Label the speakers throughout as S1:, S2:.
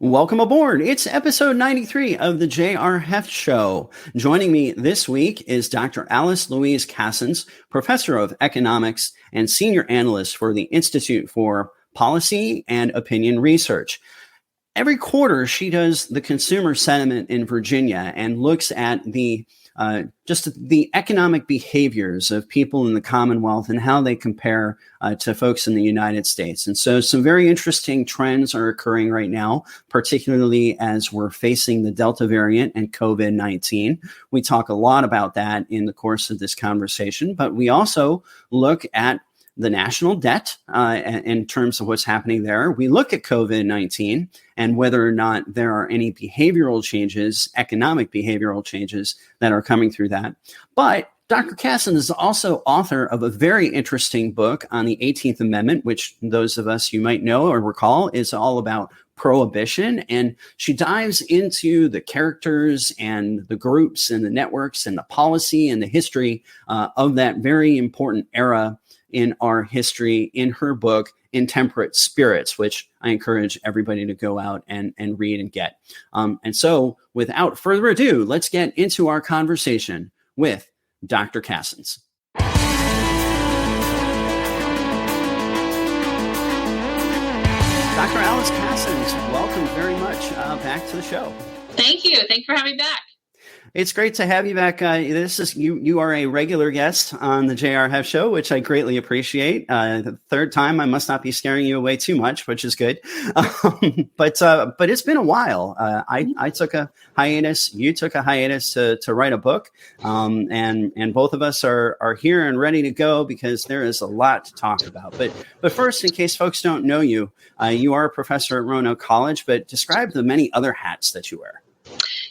S1: Welcome aboard. It's episode 93 of the J.R. Hoeft Show. Joining me this week is Dr. Alice Louise Kassens, professor of economics and senior analyst for the Institute for Policy and Opinion Research. Every quarter, she does the consumer sentiment in Virginia and looks at the economic behaviors of people in the Commonwealth and how they compare to folks in the United States. And so some very interesting trends are occurring right now, particularly as we're facing the Delta variant and COVID-19. We talk a lot about that in the course of this conversation, but we also look at the national debt in terms of what's happening there. We look at COVID-19 and whether or not there are any behavioral changes, economic behavioral changes that are coming through that. But Dr. Kassens is also author of a very interesting book on the 18th Amendment, which those of us you might know or recall is all about Prohibition. And she dives into the characters and the groups and the networks and the policy and the history of that very important era in our history in her book, Intemperate Spirits, which I encourage everybody to go out and read and get. And so without further ado, let's get into our conversation with Dr. Kassens. Dr. Alice Kassens, welcome very much back to the show.
S2: Thank you. Thank you for having me back.
S1: It's great to have you back. This is you are a regular guest on the J.R. Hoeft Show, which I greatly appreciate. The third time, I must not be scaring you away too much, which is good. But it's been a while. I took a hiatus. You took a hiatus to write a book, and both of us are here and ready to go because there is a lot to talk about. But first, in case folks don't know you, you are a professor at Roanoke College. But describe the many other hats that you wear.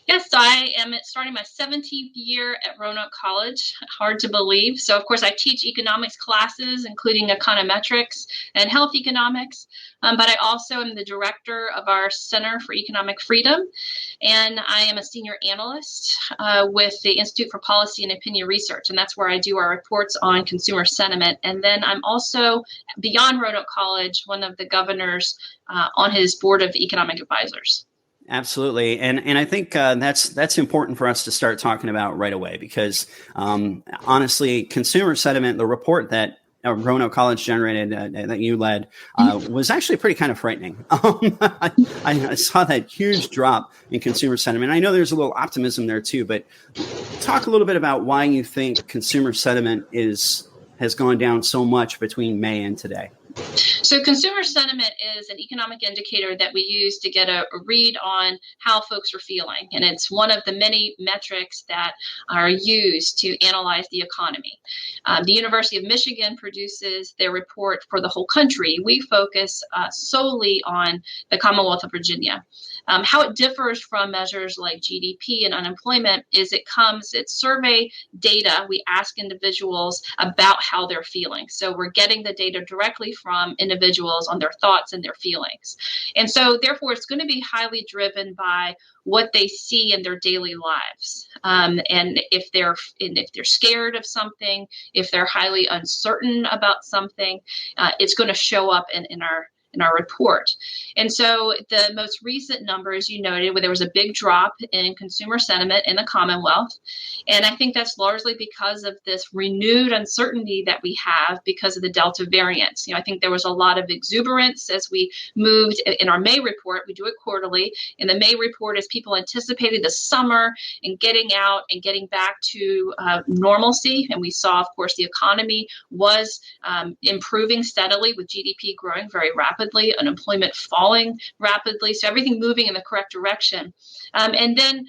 S2: Yes, I am starting my 17th year at Roanoke College. Hard to believe. So, of course, I teach economics classes, including econometrics and health economics. But I also am the director of our Center for Economic Freedom. And I am a senior analyst with the Institute for Policy and Opinion Research. And that's where I do our reports on consumer sentiment. And then I'm also, beyond Roanoke College, one of the governors on his board of economic advisors.
S1: Absolutely. And I think that's important for us to start talking about right away, because honestly, consumer sentiment, the report that Roanoke College generated that you led was actually pretty kind of frightening. I saw that huge drop in consumer sentiment. I know there's a little optimism there too, but talk a little bit about why you think consumer sentiment has gone down so much between May and today.
S2: So consumer sentiment is an economic indicator that we use to get a read on how folks are feeling. And it's one of the many metrics that are used to analyze the economy. The University of Michigan produces their report for the whole country. We focus solely on the Commonwealth of Virginia. How it differs from measures like GDP and unemployment is it's survey data. We ask individuals about how they're feeling. So we're getting the data directly from individuals on their thoughts and their feelings. And so therefore, it's going to be highly driven by what they see in their daily lives. And if they're scared of something, if they're highly uncertain about something, it's going to show up in our report. And so the most recent number, as you noted, where there was a big drop in consumer sentiment in the Commonwealth. And I think that's largely because of this renewed uncertainty that we have because of the Delta variant. I think there was a lot of exuberance as we moved in our May report. We do it quarterly. In the May report, as people anticipated the summer and getting out and getting back to normalcy. And we saw, of course, the economy was improving steadily with GDP growing very rapidly. Unemployment falling rapidly, so everything moving in the correct direction. And then,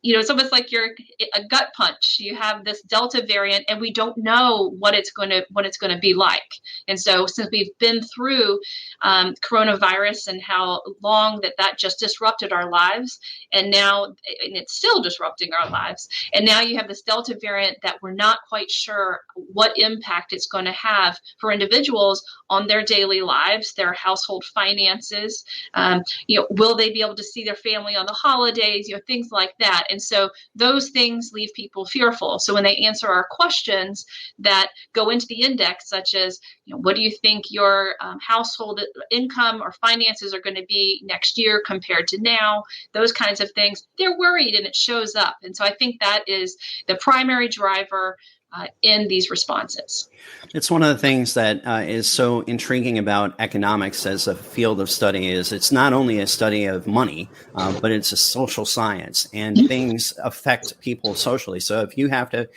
S2: it's almost like you're a gut punch. You have this Delta variant, and we don't know what it's going to be like. And so, since we've been through coronavirus and how long that just disrupted our lives, and it's still disrupting our lives. And now you have this Delta variant that we're not quite sure what impact it's going to have for individuals on their daily lives, their household finances. Will they be able to see their family on the holidays? Things like that. that. And so those things leave people fearful. So when they answer our questions that go into the index, such as, what do you think your household income or finances are going to be next year compared to now, those kinds of things, they're worried and it shows up. And so I think that is the primary driver in these responses.
S1: It's one of the things that is so intriguing about economics as a field of study is it's not only a study of money, but it's a social science, and things affect people socially. So if you have to,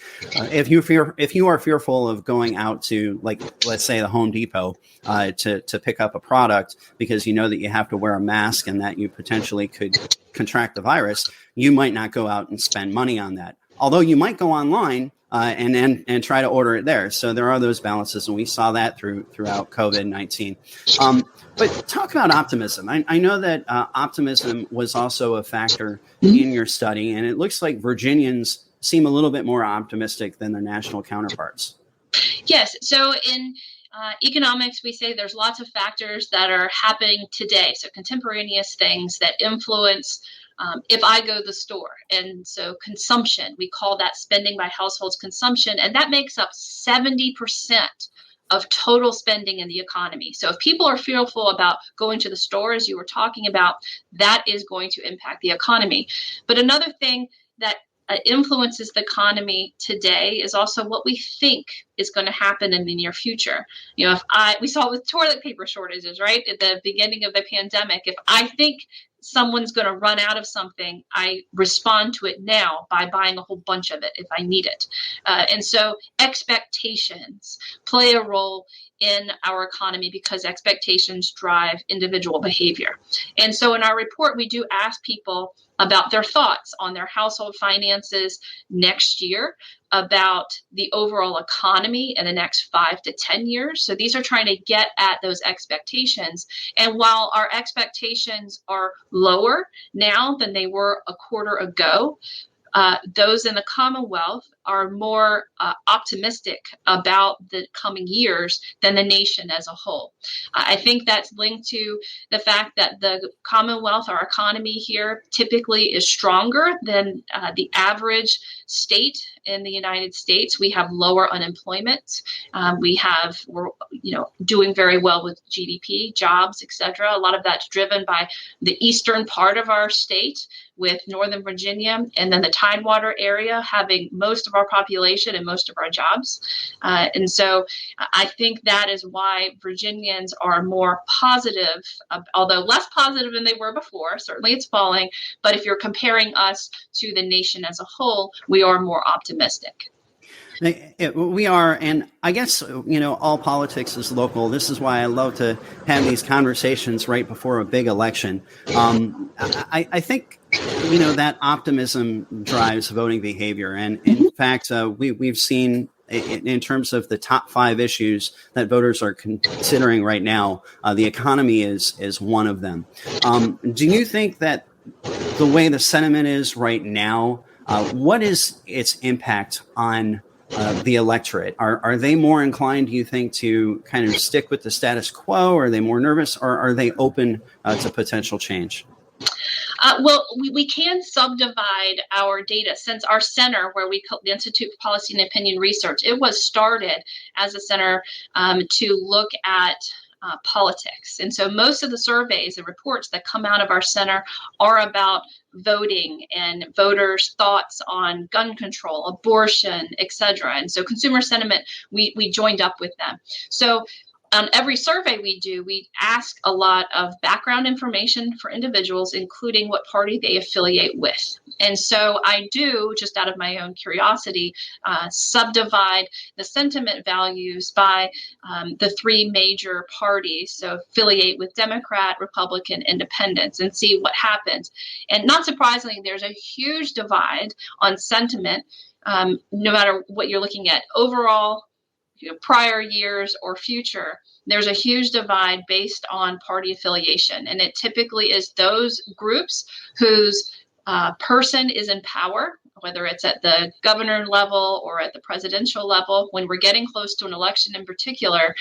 S1: if you are fearful of going out to, like, let's say the Home Depot to pick up a product because you know that you have to wear a mask and that you potentially could contract the virus, you might not go out and spend money on that. Although you might go online and try to order it there. So there are those balances, and we saw that throughout COVID-19. But talk about optimism. I know that optimism was also a factor in your study, and it looks like Virginians seem a little bit more optimistic than their national counterparts.
S2: Yes. So in economics, we say there's lots of factors that are happening today. So contemporaneous things that influence if I go to the store. And so consumption, we call that spending by households consumption, and that makes up 70% of total spending in the economy. So if people are fearful about going to the store, as you were talking about, that is going to impact the economy. But another thing that influences the economy today is also what we think is going to happen in the near future. We saw it with toilet paper shortages, right? At the beginning of the pandemic, if I think someone's going to run out of something, I respond to it now by buying a whole bunch of it if I need it. And so expectations play a role in our economy because expectations drive individual behavior. And so in our report, we do ask people about their thoughts on their household finances next year, about the overall economy in the next 5 to 10 years. So these are trying to get at those expectations. And while our expectations are lower now than they were a quarter ago, those in the Commonwealth are more optimistic about the coming years than the nation as a whole. I think that's linked to the fact that the Commonwealth, our economy here, typically is stronger than the average state in the United States. We have lower unemployment. We're doing very well with GDP, jobs, etc. A lot of that's driven by the eastern part of our state, with Northern Virginia and then the Tidewater area having most of our population and most of our jobs. And so I think that is why Virginians are more positive, although less positive than they were before. Certainly it's falling, but if you're comparing us to the nation as a whole, we are more optimistic.
S1: We are, and I guess, all politics is local. This is why I love to have these conversations right before a big election. I think, that optimism drives voting behavior. And in fact, we've seen in terms of the top 5 issues that voters are considering right now, the economy is one of them. Do you think that the way the sentiment is right now, what is its impact on the electorate? Are they more inclined, do you think, to kind of stick with the status quo? Are they more nervous, or are they open to potential change?
S2: Well, we can subdivide our data, since our center, where we call the Institute for Policy and Opinion Research, it was started as a center to look at politics. And so most of the surveys and reports that come out of our center are about voting and voters' thoughts on gun control, abortion, etc. And so consumer sentiment, we joined up with them. So on every survey we do, we ask a lot of background information for individuals, including what party they affiliate with. And so I do, just out of my own curiosity, subdivide the sentiment values by the 3 major parties. So affiliate with Democrat, Republican, Independents, and see what happens. And not surprisingly, there's a huge divide on sentiment, no matter what you're looking at. Overall, prior years or future, there's a huge divide based on party affiliation. And it typically is those groups whose person is in power, whether it's at the governor level or at the presidential level, when we're getting close to an election in particular,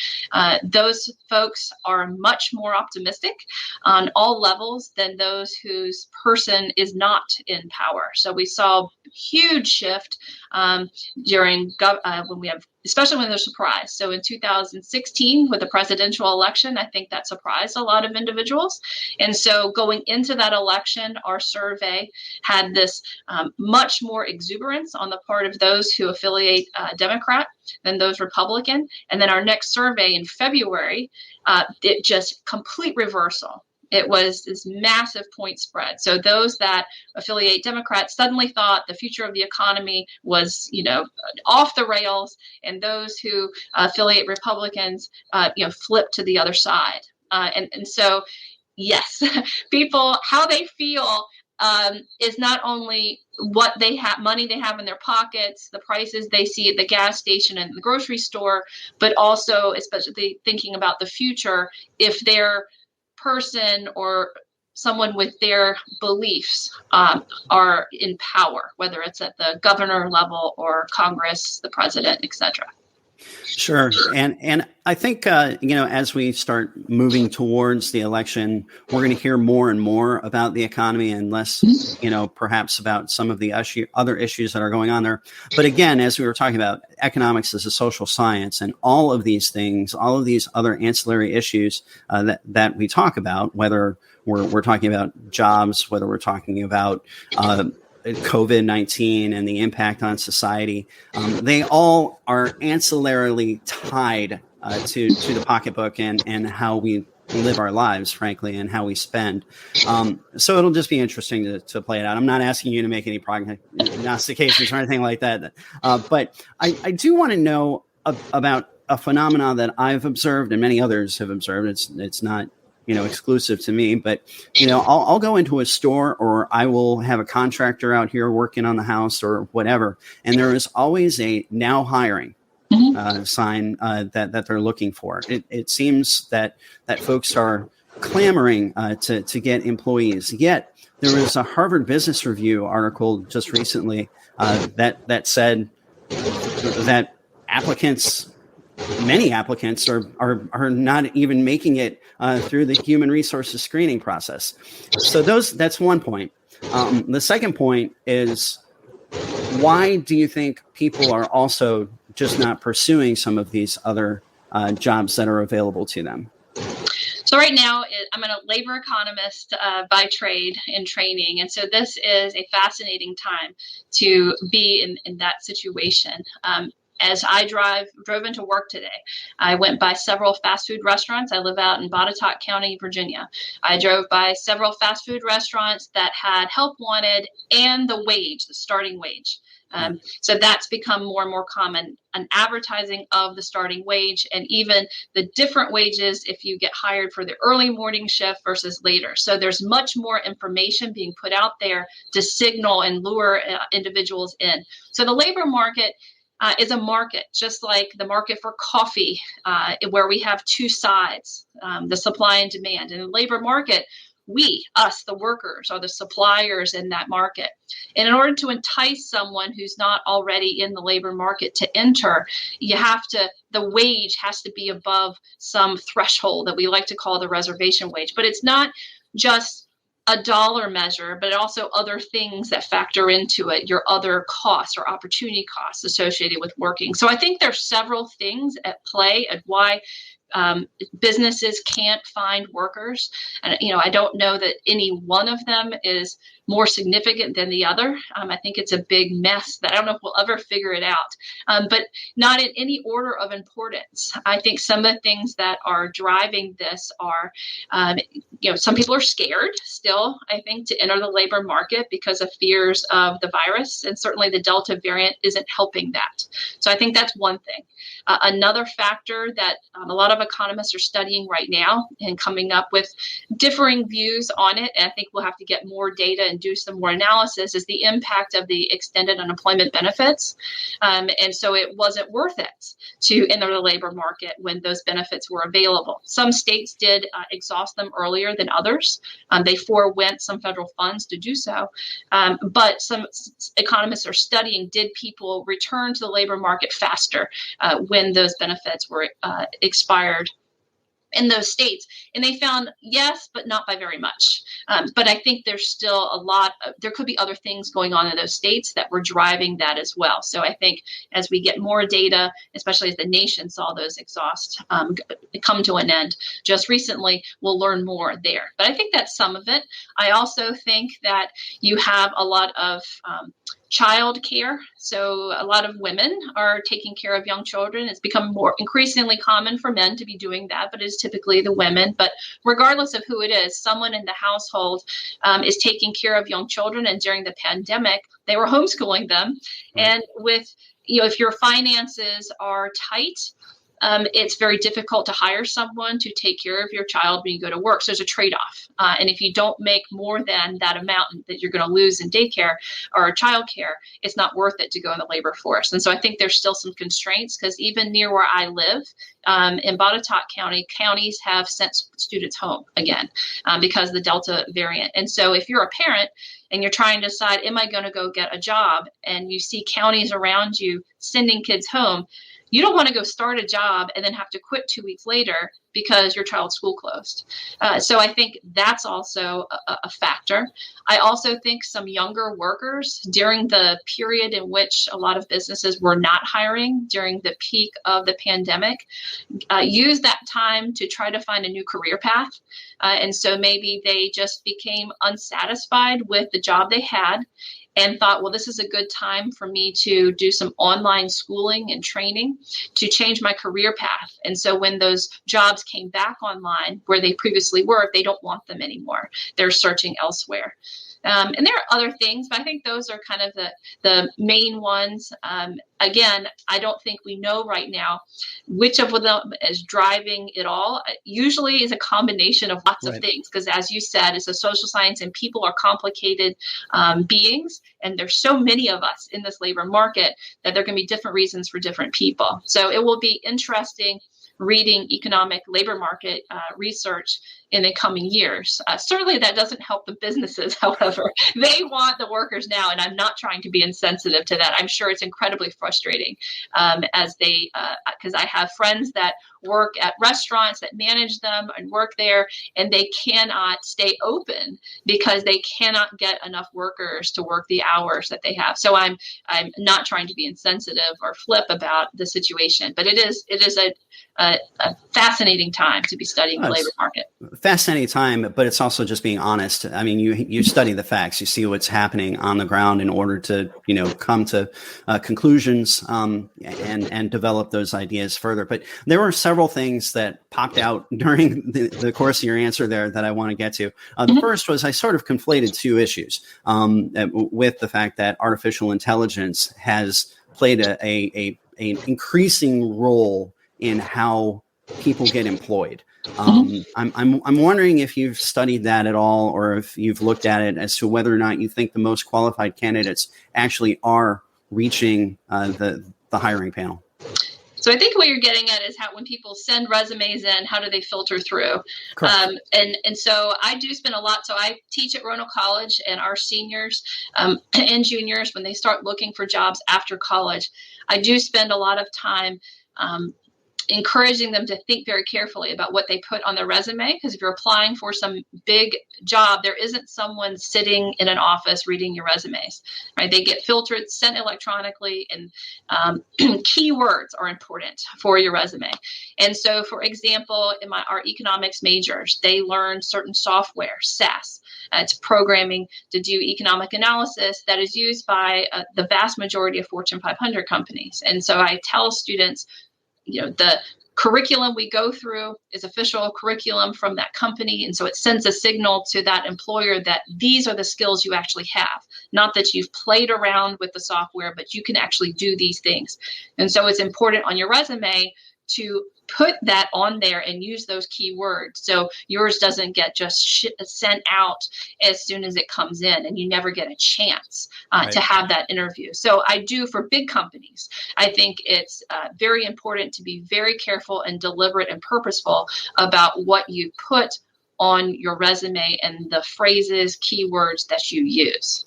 S2: those folks are much more optimistic on all levels than those whose person is not in power. So we saw a huge shift during when we have, especially when they're surprised. So in 2016, with the presidential election, I think that surprised a lot of individuals. And so going into that election, our survey had this much more exuberance on the part of those who affiliate Democrat than those Republican. And then our next survey in February, it just complete reversal. It was this massive point spread. So those that affiliate Democrats suddenly thought the future of the economy was, off the rails, and those who affiliate Republicans, flipped to the other side. And so, yes, people, how they feel is not only what they have, money they have in their pockets, the prices they see at the gas station and the grocery store, but also especially thinking about the future, if their person or someone with their beliefs are in power, whether it's at the governor level or Congress, the president, etc.
S1: Sure. And I think, as we start moving towards the election, we're going to hear more and more about the economy and less, perhaps about some of the other issues that are going on there. But again, as we were talking about, economics is a social science, and all of these things, all of these other ancillary issues that we talk about, whether we're talking about jobs, whether we're talking about COVID-19 and the impact on society, they all are ancillarily tied to the pocketbook and how we live our lives, frankly, and how we spend. So it'll just be interesting to play it out. I'm not asking you to make any prognostications or anything like that. But I do want to know about a phenomenon that I've observed and many others have observed. It's not exclusive to me, but I'll go into a store, or I will have a contractor out here working on the house or whatever, and there is always a now hiring sign that they're looking for. It seems that folks are clamoring to get employees. Yet there was a Harvard Business Review article just recently that said that many applicants are not even making it through the human resources screening process. So that's one point. The second point is, why do you think people are also just not pursuing some of these other jobs that are available to them?
S2: So right now, I'm a labor economist by trade and training. And so this is a fascinating time to be in that situation. As I drove into work today, I went by several fast food restaurants. I live out in Botetourt County, Virginia. I drove by several fast food restaurants that had help wanted and the starting wage. So that's become more and more common, an advertising of the starting wage and even the different wages if you get hired for the early morning shift versus later. So there's much more information being put out there to signal and lure individuals in. So the labor market is a market, just like the market for coffee, where we have two sides, the supply and demand. In the labor market, us, the workers, are the suppliers in that market. And in order to entice someone who's not already in the labor market to enter, the wage has to be above some threshold that we like to call the reservation wage. But it's not just a dollar measure, but also other things that factor into it, your other costs or opportunity costs associated with working. So I think there's several things at play at why businesses can't find workers. And, I don't know that any one of them is more significant than the other. I think it's a big mess that I don't know if we'll ever figure it out, but not in any order of importance. I think some of the things that are driving this are, some people are scared still, I think, to enter the labor market because of fears of the virus. And certainly the Delta variant isn't helping that. So I think that's one thing. Another factor that a lot of economists are studying right now and coming up with differing views on it, and I think we'll have to get more data and and do some more analysis is the impact of the extended unemployment benefits. And so it wasn't worth it to enter the labor market when those benefits were available. Some states did exhaust them earlier than others. They forewent some federal funds to do so. But some economists are studying, did people return to the labor market faster when those benefits were expired in those states? And they found yes, but not by very much. But I think there's still there could be other things going on in those states that were driving that as well. So I think as we get more data, especially as the nation saw those exhaust come to an end just recently, we'll learn more there. But I think that's some of it. I also think that you have a lot of child care. So a lot of women are taking care of young children. It's become more increasingly common for men to be doing that, but it's typically the women. But regardless of who it is, someone in the household is taking care of young children. And during the pandemic, they were homeschooling them. Right. And if your finances are tight, it's very difficult to hire someone to take care of your child when you go to work. So there's a trade-off. And if you don't make more than that amount that you're going to lose in daycare or childcare, it's not worth it to go in the labor force. And so I think there's still some constraints because even near where I live, in Botetourt County, counties have sent students home again because of the Delta variant. And so if you're a parent and you're trying to decide, am I going to go get a job? And you see counties around you sending kids home, you don't want to go start a job and then have to quit 2 weeks later because your child's school closed. So I think that's also a factor. I also think some younger workers during the period in which a lot of businesses were not hiring during the peak of the pandemic, use that time to try to find a new career path. And so maybe they just became unsatisfied with the job they had and thought, well, this is a good time for me to do some online schooling and training to change my career path. And so when those jobs came back online where they previously were, they don't want them anymore. They're searching elsewhere. And there are other things, but I think those are kind of the main ones. Again, I don't think we know right now which of them is driving it all. Usually is a combination of lots of things, because as you said, it's a social science and people are complicated beings. And there's so many of us in this labor market that there can be different reasons for different people. So it will be interesting reading economic labor market research in the coming years. Certainly that doesn't help the businesses, however. They want the workers now, and I'm not trying to be insensitive to that. I'm sure it's incredibly frustrating because I have friends that work at restaurants that manage them and work there, and they cannot stay open because they cannot get enough workers to work the hours that they have. So I'm not trying to be insensitive or flip about the situation, but it is a fascinating time to be studying the labor market.
S1: Fascinating time, but it's also just being honest. I mean, you study the facts, you see what's happening on the ground in order to, come to conclusions and develop those ideas further. But there were several things that popped out during the course of your answer there that I want to get to. The first was I sort of conflated two issues with the fact that artificial intelligence has played an increasing role in how people get employed. I'm wondering if you've studied that at all, or if you've looked at it as to whether or not you think the most qualified candidates actually are reaching the hiring panel.
S2: So I think what you're getting at is how when people send resumes in, how do they filter through? And so I do spend a lot. So I teach at Roanoke College, and our seniors and juniors, when they start looking for jobs after college, I do spend a lot of time encouraging them to think very carefully about what they put on their resume. Because if you're applying for some big job, there isn't someone sitting in an office reading your resumes, right? They get filtered, sent electronically, and keywords are important for your resume. And so, for example, in our economics majors, they learn certain software, SAS. It's programming to do economic analysis that is used by the vast majority of Fortune 500 companies. And so I tell students, the curriculum we go through is official curriculum from that company. And so it sends a signal to that employer that these are the skills you actually have, not that you've played around with the software, but you can actually do these things. And so it's important on your resume to put that on there and use those keywords so yours doesn't get just sent out as soon as it comes in and you never get a chance to have that interview. So I do, for big companies, I think it's very important to be very careful and deliberate and purposeful about what you put on your resume and the phrases, keywords that you use.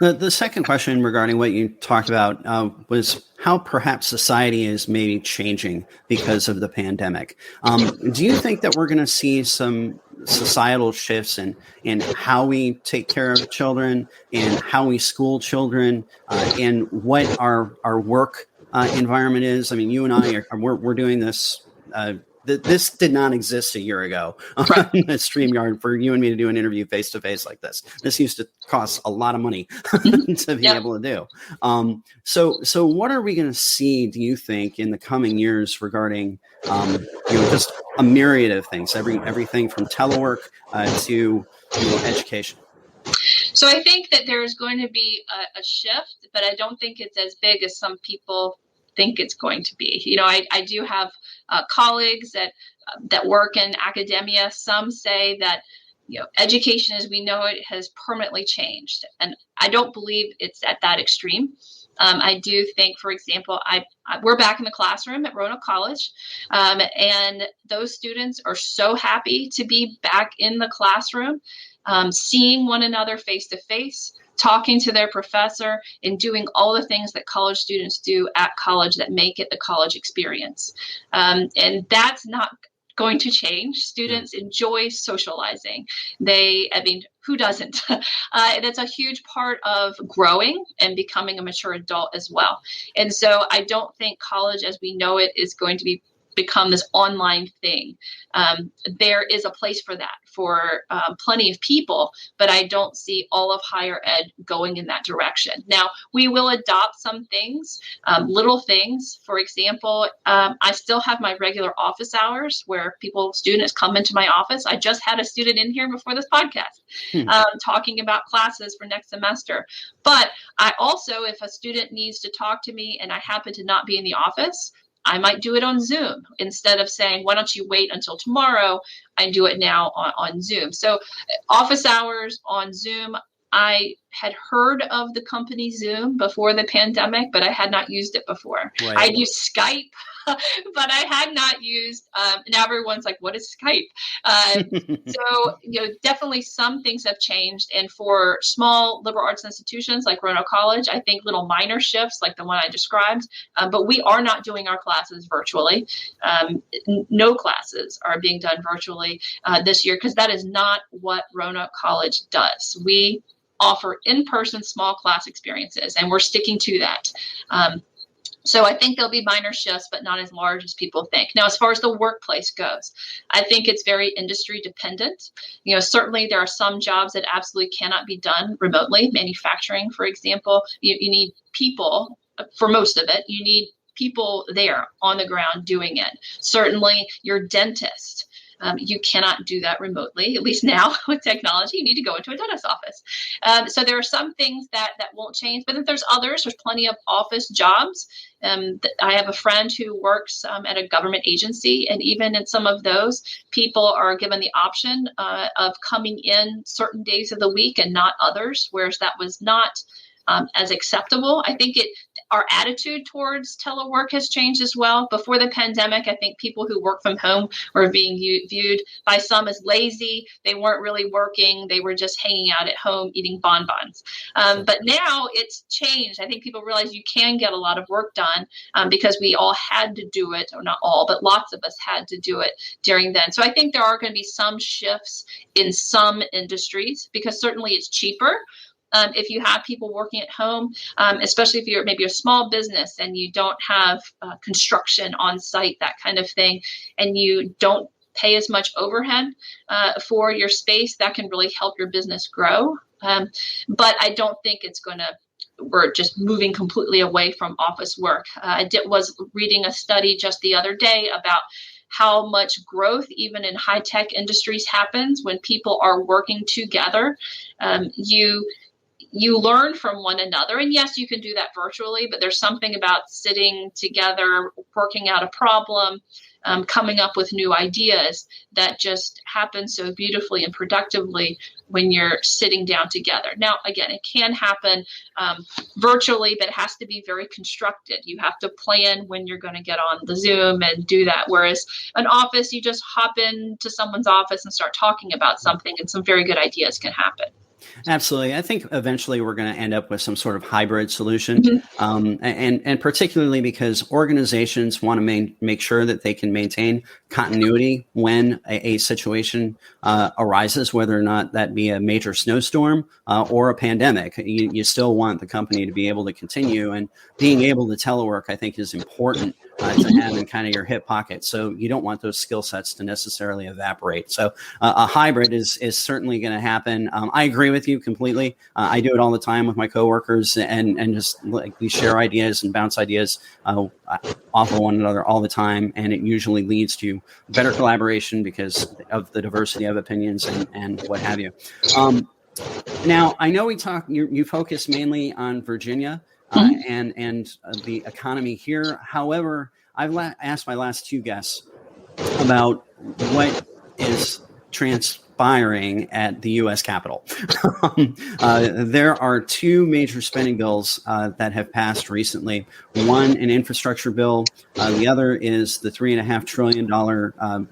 S1: The second question regarding what you talked about was how perhaps society is maybe changing because of the pandemic. Do you think that we're going to see some societal shifts in how we take care of children and how we school children and what our work environment is? I mean, you and I we're doing this. This did not exist a year ago on the StreamYard for you and me to do an interview face to face like this. This used to cost a lot of money to be able to do. So what are we going to see, do you think, in the coming years regarding just a myriad of things, everything from telework to education?
S2: So I think that there is going to be a shift, but I don't think it's as big as some people think it's going to be. I do have colleagues that work in academia. Some say that education as we know it has permanently changed, and I don't believe it's at that extreme. I do think, for example, we're back in the classroom at Roanoke College, and those students are so happy to be back in the classroom, seeing one another face to face, talking to their professor, and doing all the things that college students do at college that make it the college experience. And that's not going to change. Students enjoy socializing. Who doesn't? That's a huge part of growing and becoming a mature adult as well. And so I don't think college as we know it is going to become this online thing. There is a place for that for plenty of people, but I don't see all of higher ed going in that direction. Now, we will adopt some things, little things. For example, I still have my regular office hours where students come into my office. I just had a student in here before this podcast talking about classes for next semester. But I also, if a student needs to talk to me and I happen to not be in the office, I might do it on Zoom instead of saying, why don't you wait until tomorrow? I do it now on Zoom. So office hours on Zoom. I had heard of the company Zoom before the pandemic, but I had not used it before.
S1: Right.
S2: I'd used Skype, but I had not used, now everyone's like, what is Skype? So, definitely some things have changed. And for small liberal arts institutions like Roanoke College, I think little minor shifts like the one I described, but we are not doing our classes virtually. No classes are being done virtually this year because that is not what Roanoke College does. We offer in-person small class experiences, and we're sticking to that. So I think there'll be minor shifts, but not as large as people think. Now, as far as the workplace goes, I think it's very industry dependent. Certainly there are some jobs that absolutely cannot be done remotely. Manufacturing, for example, you need people for most of it. You need people there on the ground doing it. Certainly your dentist. You cannot do that remotely, at least now with technology. You need to go into a dentist's office. So there are some things that won't change, but then there's others. There's plenty of office jobs. I have a friend who works at a government agency, and even in some of those, people are given the option of coming in certain days of the week and not others, whereas that was not as acceptable. I think our attitude towards telework has changed as well. Before the pandemic, I think people who work from home were being viewed by some as lazy. They weren't really working. They were just hanging out at home eating bonbons. But now it's changed. I think people realize you can get a lot of work done because we all had to do it, or not all, but lots of us had to do it during then. So I think there are going to be some shifts in some industries because certainly it's cheaper. If you have people working at home, especially if you're maybe a small business and you don't have construction on site, that kind of thing, and you don't pay as much overhead for your space, that can really help your business grow. But I don't think we're just moving completely away from office work. I was reading a study just the other day about how much growth even in high-tech industries happens when people are working together. You learn from one another. And yes, you can do that virtually, but there's something about sitting together, working out a problem, coming up with new ideas that just happen so beautifully and productively when you're sitting down together. Now, again, it can happen virtually, but it has to be very constructed. You have to plan when you're going to get on the Zoom and do that. Whereas an office, you just hop into someone's office and start talking about something, and some very good ideas can happen.
S1: Absolutely. I think eventually we're going to end up with some sort of hybrid solution. And particularly because organizations want to make sure that they can maintain continuity when a situation arises, whether or not that be a major snowstorm or a pandemic. You still want the company to be able to continue, and being able to telework, I think, is important to have in kind of your hip pocket. So you don't want those skill sets to necessarily evaporate. So a hybrid is certainly going to happen. I agree with you completely. I do it all the time with my coworkers, and just like we share ideas and bounce ideas off of one another all the time. And it usually leads to better collaboration because of the diversity of opinions and what have you. Now, I know you focus mainly on Virginia. And the economy here. However, I've asked my last two guests about what is transpiring at the U.S. Capitol. There are two major spending bills that have passed recently. One, an infrastructure bill. The other is the $3.5 trillion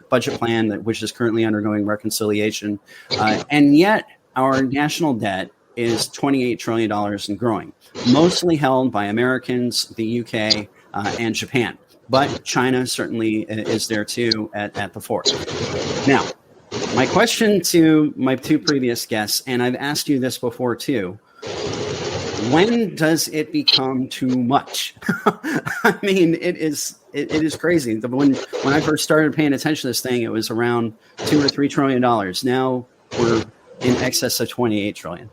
S1: budget plan, which is currently undergoing reconciliation. And yet our national debt is $28 trillion and growing, mostly held by Americans, the UK, and Japan. But China certainly is there too at the fore. Now, my question to my two previous guests, and I've asked you this before too, when does it become too much? I mean, it is crazy. When I first started paying attention to this thing, it was around $2 or $3 trillion. Now we're in excess of 28 trillion.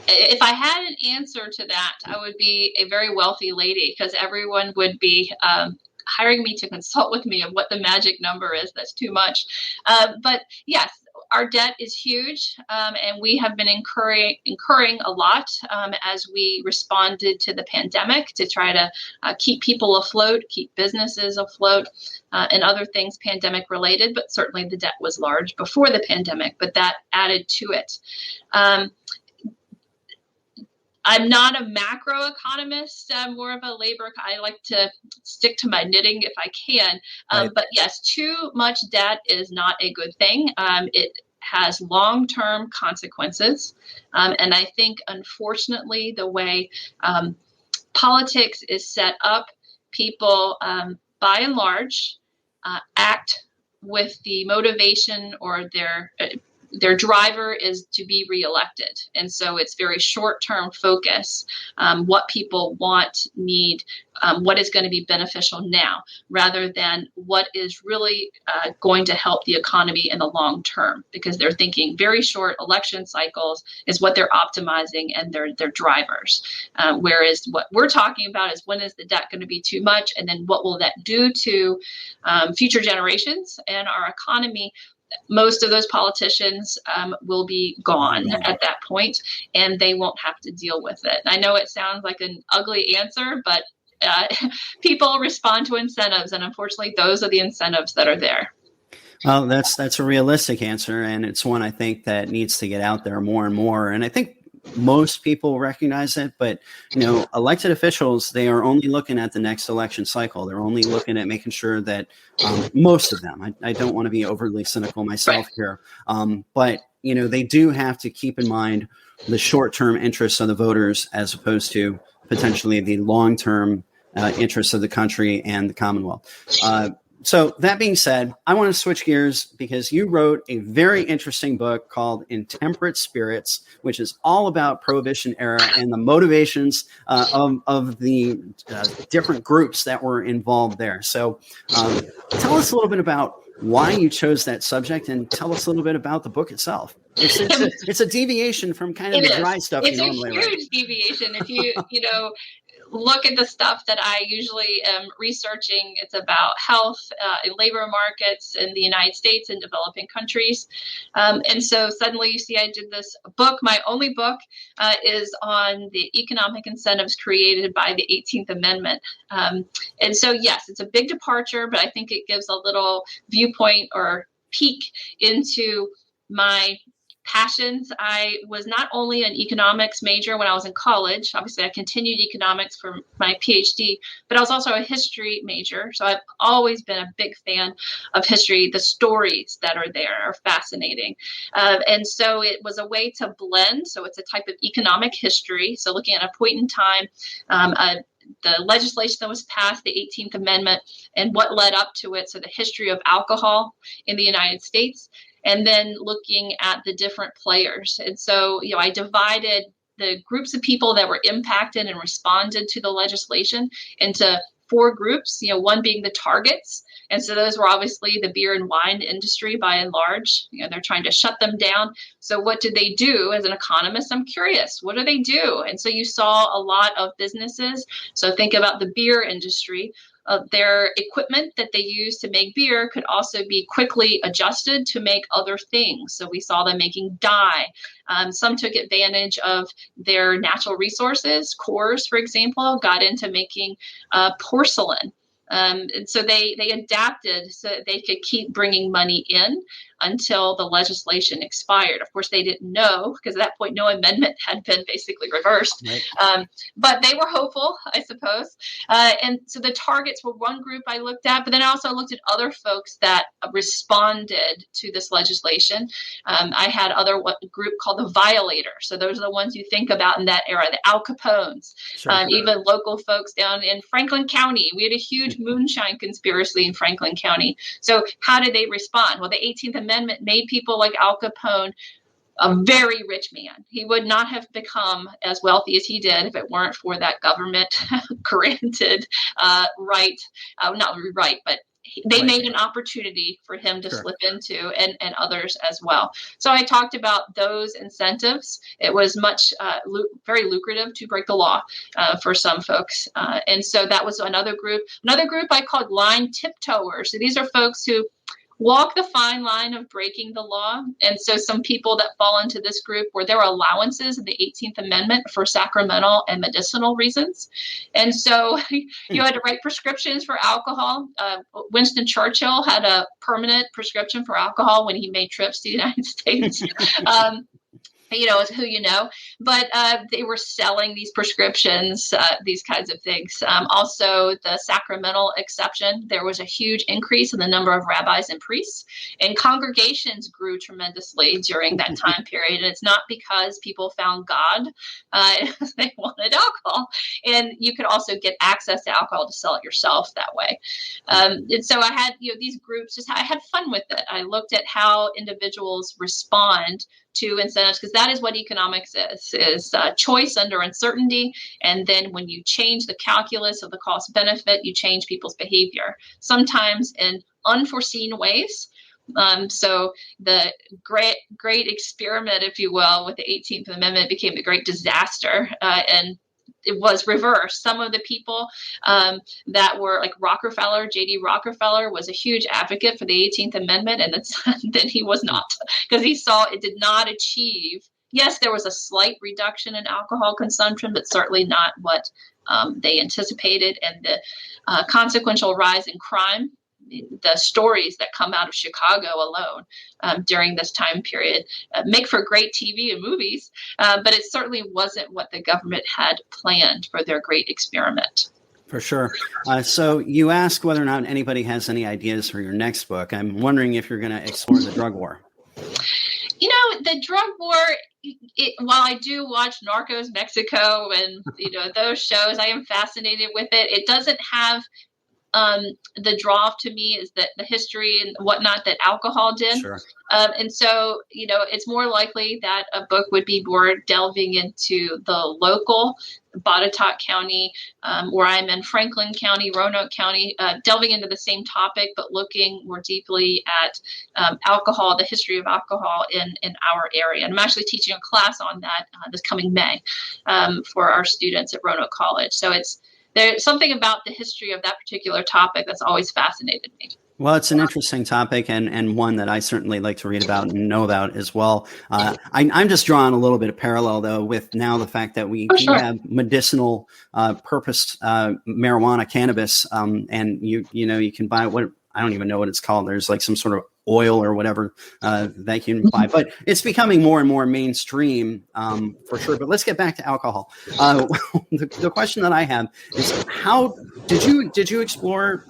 S2: If I had an answer to that, I would be a very wealthy lady, because everyone would be hiring me to consult with me of what the magic number is. That's too much. But yes, our debt is huge, and we have been incurring a lot as we responded to the pandemic to try to keep people afloat, keep businesses afloat, and other things pandemic related. But certainly the debt was large before the pandemic, but that added to it. I'm not a macroeconomist. I'm more of a labor. I like to stick to my knitting if I can.
S1: Right.
S2: But yes, too much debt is not a good thing. It has long-term consequences. And I think, unfortunately, the way politics is set up, people, by and large, act with the motivation or their driver is to be reelected. And so it's very short-term focus, what people want, need, what is going to be beneficial now, rather than what is really going to help the economy in the long term, because they're thinking very short election cycles is what they're optimizing and their drivers. Whereas what we're talking about is, when is the debt going to be too much? And then what will that do to future generations and our economy? Most of those politicians will be gone at that point, and they won't have to deal with it. I know it sounds like an ugly answer, but people respond to incentives, and unfortunately, those are the incentives that are there.
S1: Well, that's a realistic answer, and it's one I think that needs to get out there more and more. And I think most people recognize it, but elected officials, they are only looking at the next election cycle. They're only looking at making sure that most of them, I don't want to be overly cynical myself here, but they do have to keep in mind the short-term interests of the voters as opposed to potentially the long-term interests of the country and the Commonwealth. So that being said, I want to switch gears because you wrote a very interesting book called Intemperate Spirits, which is all about Prohibition era and the motivations of the different groups that were involved there. So tell us a little bit about why you chose that subject, and tell us a little bit about the book itself. It's a deviation from kind of the dry stuff you normally write.
S2: It's a huge deviation. If you look at the stuff that I usually am researching. It's about health and labor markets in the United States and developing countries. And so suddenly you see I did this book. My only book is on the economic incentives created by the 18th Amendment. And so, yes, it's a big departure, but I think it gives a little viewpoint or peek into my passions. I was not only an economics major when I was in college. Obviously, I continued economics for my PhD, but I was also a history major. So I've always been a big fan of history. The stories that are there are fascinating. And so it was a way to blend. So it's a type of economic history. So looking at a point in time, the legislation that was passed, the 18th Amendment, and what led up to it. So the history of alcohol in the United States, and then looking at the different players. And so, I divided the groups of people that were impacted and responded to the legislation into 4 groups, one being the targets. And so those were obviously the beer and wine industry by and large. They're trying to shut them down. So what did they do? As an economist, I'm curious, what do they do? And so you saw a lot of businesses. So think about the beer industry. Their equipment that they use to make beer could also be quickly adjusted to make other things. So we saw them making dye. Some took advantage of their natural resources. Coors, for example, got into making porcelain. And so they adapted so that they could keep bringing money in until the legislation expired. Of course, they didn't know because at that point, no amendment had been basically reversed. Right. But they were hopeful, I suppose. And so the targets were one group I looked at, but then I also looked at other folks that responded to this legislation. I had other group called the violators. So those are the ones you think about in that era, the Al Capones, sure. Even local folks down in Franklin County. We had a huge moonshine conspiracy in Franklin County. So how did they respond? Well, the 18th Amendment made people like Al Capone a very rich man. He would not have become as wealthy as he did if it weren't for that government granted right, not right, but they made an opportunity for him to slip into, and others as well. So I talked about those incentives. It was much, very lucrative to break the law for some folks. And so that was another group. Another group I called line tiptoers. So these are folks who walk the fine line of breaking the law. And so some people that fall into this group were there were allowances in the 18th Amendment for sacramental and medicinal reasons. And so you had to write prescriptions for alcohol. Winston Churchill had a permanent prescription for alcohol when he made trips to the United States. Who you know, but they were selling these prescriptions, these kinds of things. Also, the sacramental exception, there was a huge increase in the number of rabbis and priests, and congregations grew tremendously during that time period. And it's not because people found God, they wanted alcohol. And you could also get access to alcohol to sell it yourself that way. And so I had, these groups, I had fun with it. I looked at how individuals respond to incentives, because that is what economics is choice under uncertainty. And then when you change the calculus of the cost benefit, you change people's behavior, sometimes in unforeseen ways. So the great experiment, if you will, with the 18th Amendment became the great disaster. And it was reversed. Some of the people that were like Rockefeller, J.D. Rockefeller was a huge advocate for the 18th Amendment, and then he was not, because he saw it did not achieve. Yes, there was a slight reduction in alcohol consumption, but certainly not what they anticipated, and the consequential rise in crime. The stories that come out of Chicago alone during this time period make for great TV and movies, but it certainly wasn't what the government had planned for their great experiment.
S1: For sure. So you ask whether or not anybody has any ideas for your next book. I'm wondering if you're going to explore the drug war.
S2: The drug war, while I do watch Narcos Mexico and those shows, I am fascinated with it. It doesn't have the draw to me is that the history and whatnot that alcohol did.
S1: Sure.
S2: And so, it's more likely that a book would be more delving into the local Botetourt County, where I'm in Franklin County, Roanoke County, delving into the same topic, but looking more deeply at alcohol, the history of alcohol in our area. And I'm actually teaching a class on that this coming May for our students at Roanoke College. So there's something about the history of that particular topic that's always fascinated me.
S1: Well, it's an interesting topic and one that I certainly like to read about and know about as well. I'm just drawing a little bit of parallel, though, with now the fact that we do have medicinal purposed marijuana, cannabis, and you can buy what I don't even know what it's called. There's like some sort of oil or whatever that you can buy, but it's becoming more and more mainstream for sure. But let's get back to alcohol. The question that I have is, how did you explore?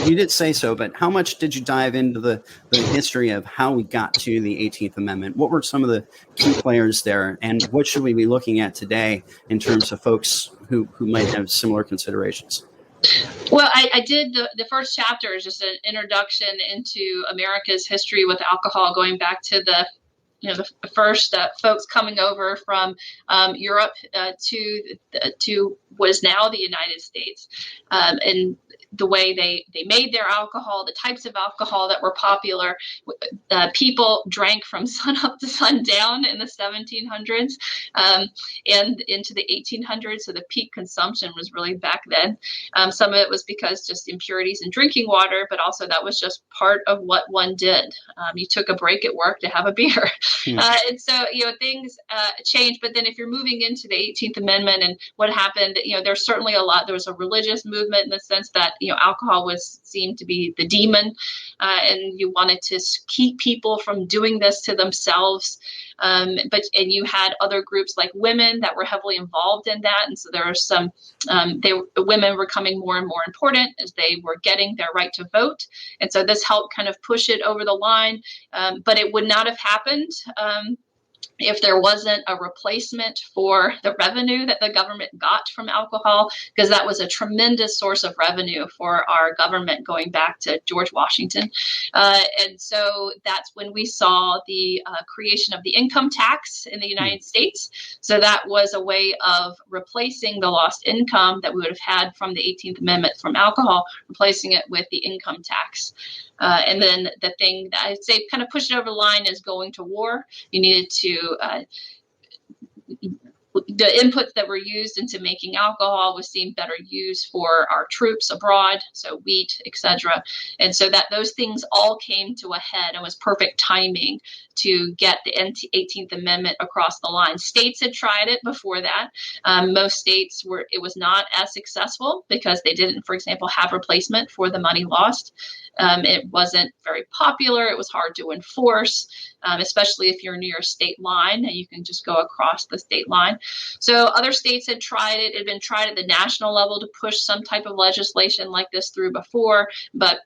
S1: You did say so, but how much did you dive into the history of how we got to the 18th Amendment? What were some of the key players there, and what should we be looking at today in terms of folks who might have similar considerations?
S2: Well, I did the first chapter is just an introduction into America's history with alcohol, going back to the first folks coming over from Europe to what is now the United States, and the way they made their alcohol, the types of alcohol that were popular. People drank from sun up to sundown in the 1700s and into the 1800s. So the peak consumption was really back then. Some of it was because just impurities in drinking water, but also that was just part of what one did. You took a break at work to have a beer. And so, things changed. But then if you're moving into the 18th Amendment and what happened, there's certainly there was a religious movement in the sense that, alcohol was seemed to be the demon, and you wanted to keep people from doing this to themselves. And you had other groups like women that were heavily involved in that. And so there were some, women were becoming more and more important as they were getting their right to vote. And so this helped kind of push it over the line. But it would not have happened if there wasn't a replacement for the revenue that the government got from alcohol, because that was a tremendous source of revenue for our government going back to George Washington. And so that's when we saw the creation of the income tax in the United States. So that was a way of replacing the lost income that we would have had from the 18th Amendment from alcohol, replacing it with the income tax. And then the thing that I'd say kind of pushed it over the line is going to war. You needed to the inputs that were used into making alcohol was seen better use for our troops abroad, so wheat, etc. And so that those things all came to a head and was perfect timing to get the 18th Amendment across the line. States had tried it before that. Most states it was not as successful because they didn't, for example, have replacement for the money lost. It wasn't very popular. It was hard to enforce, especially if you're near a state line and you can just go across the state line. So other states had tried it. It had been tried at the national level to push some type of legislation like this through before. But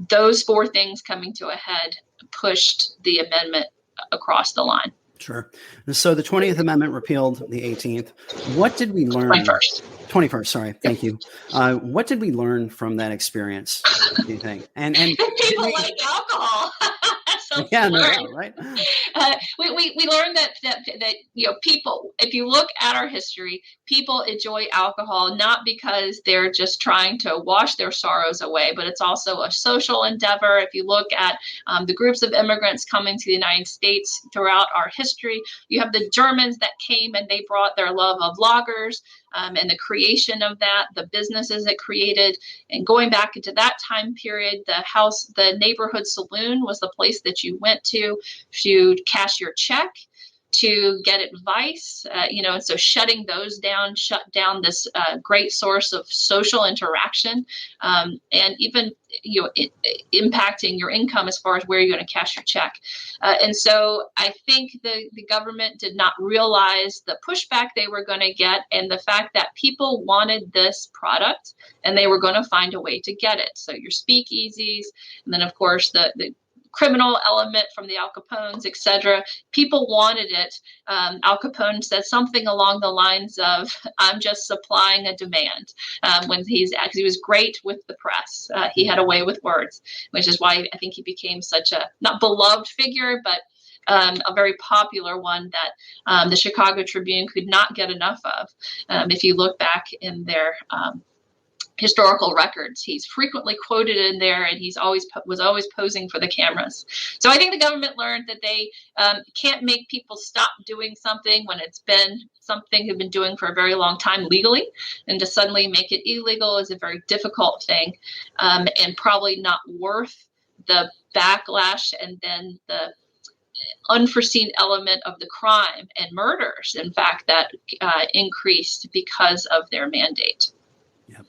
S2: those four things coming to a head pushed the amendment across the line.
S1: Sure. So the 20th Amendment repealed the 18th. What did we learn? 21st, sorry. Thank you. What did we learn from that experience, do you think? And
S2: people like alcohol.
S1: Yeah, no, right.
S2: We learned that people, if you look at our history, people enjoy alcohol not because they're just trying to wash their sorrows away, but it's also a social endeavor. If you look at the groups of immigrants coming to the United States throughout our history, you have the Germans that came and they brought their love of lagers. And the creation of that, the businesses it created, and going back into that time period, the neighborhood saloon was the place that you went to cash your check, to get advice, and so shutting those down, shut down this great source of social interaction, and even impacting your income as far as where you're going to cash your check. And so I think the government did not realize the pushback they were going to get and the fact that people wanted this product and they were going to find a way to get it. So your speakeasies, and then of course the criminal element from the Al Capones, etc. People wanted it. Al Capone said something along the lines of, "I'm just supplying a demand." When he was great with the press, he had a way with words, which is why I think he became such a not beloved figure, but a very popular one that the Chicago Tribune could not get enough of. If you look back in their historical records, he's frequently quoted in there, and he's was always posing for the cameras. So I think the government learned that they can't make people stop doing something when it's been something they've been doing for a very long time legally, and to suddenly make it illegal is a very difficult thing, and probably not worth the backlash and then the unforeseen element of the crime and murders, in fact, that increased because of their mandate.
S1: Yep.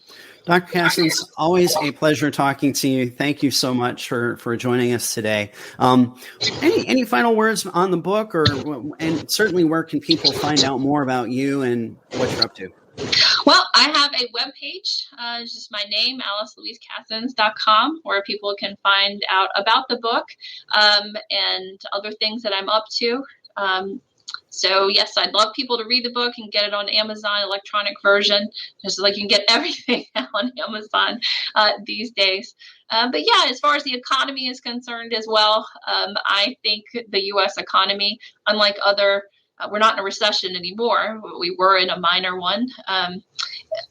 S1: Dr. Kassens, always a pleasure talking to you. Thank you so much for joining us today. Any final words on the book, and certainly where can people find out more about you and what you're up to?
S2: Well, I have a webpage. It's just my name, AliceLouiseKassens.com, where people can find out about the book and other things that I'm up to. So yes, I'd love people to read the book and get it on Amazon, electronic version, just like you can get everything on Amazon these days. But yeah, as far as the economy is concerned as well, I think the U.S. economy, unlike other, we're not in a recession anymore. We were in a minor one.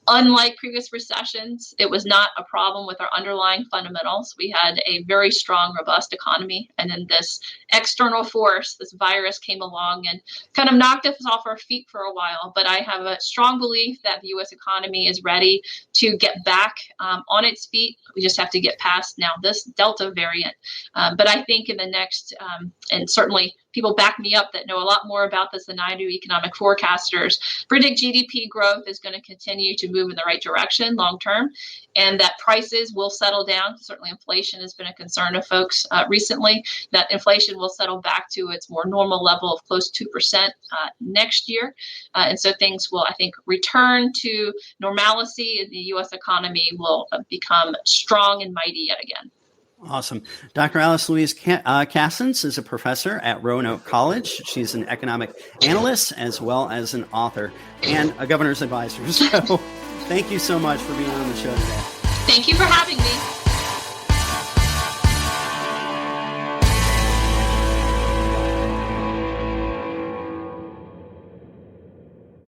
S2: Unlike previous recessions, it was not a problem with our underlying fundamentals. We had a very strong, robust economy. And then this external force, this virus, came along and kind of knocked us off our feet for a while. But I have a strong belief that the U.S. economy is ready to get back on its feet. We just have to get past now this Delta variant. But I think in the next, and certainly people back me up that know a lot more about this than I do, economic forecasters predict GDP growth is going to continue to move in the right direction long term, and that prices will settle down. Certainly inflation has been a concern of folks recently, that inflation will settle back to its more normal level of close to 2% next year. And so things will, I think, return to normalcy, and the U.S. economy will become strong and mighty yet again.
S1: Awesome. Dr. Alice Louise Kassens is a professor at Roanoke College. She's an economic analyst as well as an author and a governor's advisor. So thank you so much for being on the show today.
S2: Thank you for having me.